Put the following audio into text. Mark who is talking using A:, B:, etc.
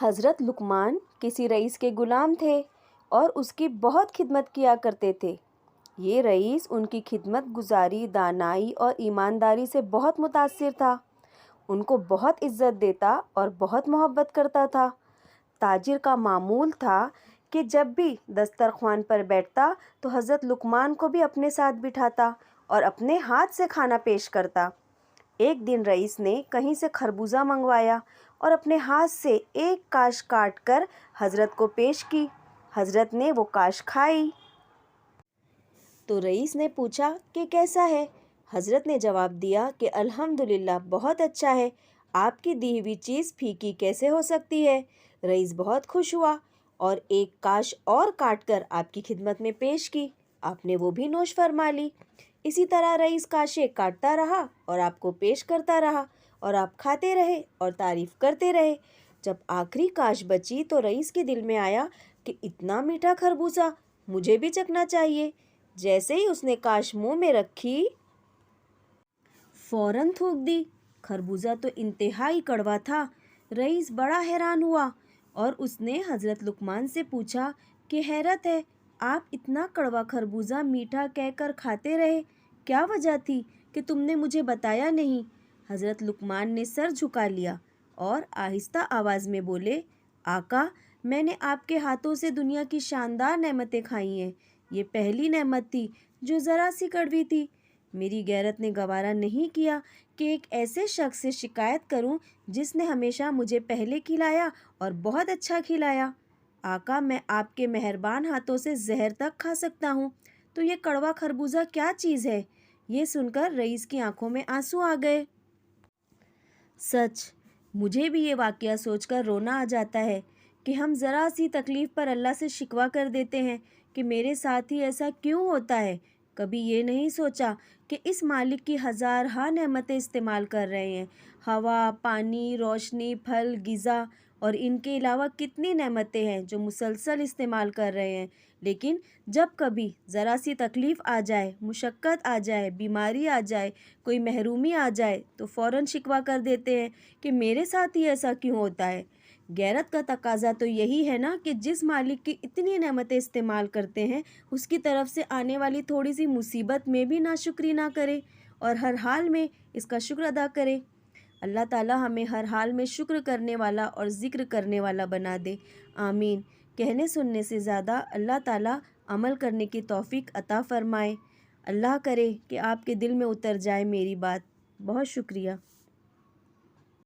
A: حضرت لقمان کسی رئیس کے غلام تھے اور اس کی بہت خدمت کیا کرتے تھے۔ یہ رئیس ان کی خدمت گزاری، دانائی اور ایمانداری سے بہت متاثر تھا۔ ان کو بہت عزت دیتا اور بہت محبت کرتا تھا۔ تاجر کا معمول تھا کہ جب بھی دسترخوان پر بیٹھتا تو حضرت لقمان کو بھی اپنے ساتھ بٹھاتا اور اپنے ہاتھ سے کھانا پیش کرتا۔ ایک دن رئیس نے کہیں سے خربوزہ منگوایا اور اپنے ہاتھ سے ایک کاش کاٹ کر حضرت کو پیش کی۔ حضرت نے وہ کاش کھائی تو رئیس نے پوچھا کہ کیسا ہے؟ حضرت نے جواب دیا کہ الحمدللہ بہت اچھا ہے، آپ کی دی ہوئی چیز پھیکی کیسے ہو سکتی ہے؟ رئیس بہت خوش ہوا اور ایک کاش اور کاٹ کر آپ کی خدمت میں پیش کی۔ آپ نے وہ بھی نوش فرما لی۔ اسی طرح رئیس کاشیں کاٹتا رہا اور آپ کو پیش کرتا رہا اور آپ کھاتے رہے اور تعریف کرتے رہے۔ جب آخری کاش بچی تو رئیس کے دل میں آیا کہ اتنا میٹھا خربوزہ مجھے بھی چکھنا چاہیے۔ جیسے ہی اس نے کاش منہ میں رکھی فوراً تھوک دی۔ خربوزہ تو انتہائی کڑوا تھا۔ رئیس بڑا حیران ہوا اور اس نے حضرت لقمان سے پوچھا کہ حیرت ہے، آپ اتنا کڑوا خربوزہ میٹھا کہہ کر کھاتے رہے، کیا وجہ تھی کہ تم نے مجھے بتایا نہیں؟ حضرت لقمان نے سر جھکا لیا اور آہستہ آواز میں بولے، آقا، میں نے آپ کے ہاتھوں سے دنیا کی شاندار نعمتیں کھائی ہیں۔ یہ پہلی نعمت تھی جو ذرا سی کڑوی تھی۔ میری غیرت نے گوارا نہیں کیا کہ ایک ایسے شخص سے شکایت کروں جس نے ہمیشہ مجھے پہلے کھلایا اور بہت اچھا کھلایا۔ آقا، میں آپ کے مہربان ہاتھوں سے زہر تک کھا سکتا ہوں، تو یہ کڑوا خربوزہ کیا چیز ہے؟ یہ سن کر رئیس کی آنکھوں میں آنسو آ گئے۔ سچ، مجھے بھی یہ واقعہ سوچ کر رونا آ جاتا ہے کہ ہم ذرا سی تکلیف پر اللہ سے شکوہ کر دیتے ہیں کہ میرے ساتھ ہی ایسا کیوں ہوتا ہے۔ کبھی یہ نہیں سوچا کہ اس مالک کی ہزارہا نعمتیں استعمال کر رہے ہیں، ہوا، پانی، روشنی، پھل، غذا، اور ان کے علاوہ کتنی نعمتیں ہیں جو مسلسل استعمال کر رہے ہیں، لیکن جب کبھی ذرا سی تکلیف آ جائے، مشقت آ جائے، بیماری آ جائے، کوئی محرومی آ جائے تو فوراً شکوہ کر دیتے ہیں کہ میرے ساتھ ہی ایسا کیوں ہوتا ہے۔ غیرت کا تقاضا تو یہی ہے نا کہ جس مالک کی اتنی نعمتیں استعمال کرتے ہیں اس کی طرف سے آنے والی تھوڑی سی مصیبت میں بھی ناشکری نہ کرے اور ہر حال میں اس کا شکر ادا کرے۔ اللہ تعالی ہمیں ہر حال میں شکر کرنے والا اور ذکر کرنے والا بنا دے، آمین۔ کہنے سننے سے زیادہ اللہ تعالی عمل کرنے کی توفیق عطا فرمائے۔ اللہ کرے کہ آپ کے دل میں اتر جائے میری بات۔ بہت شکریہ۔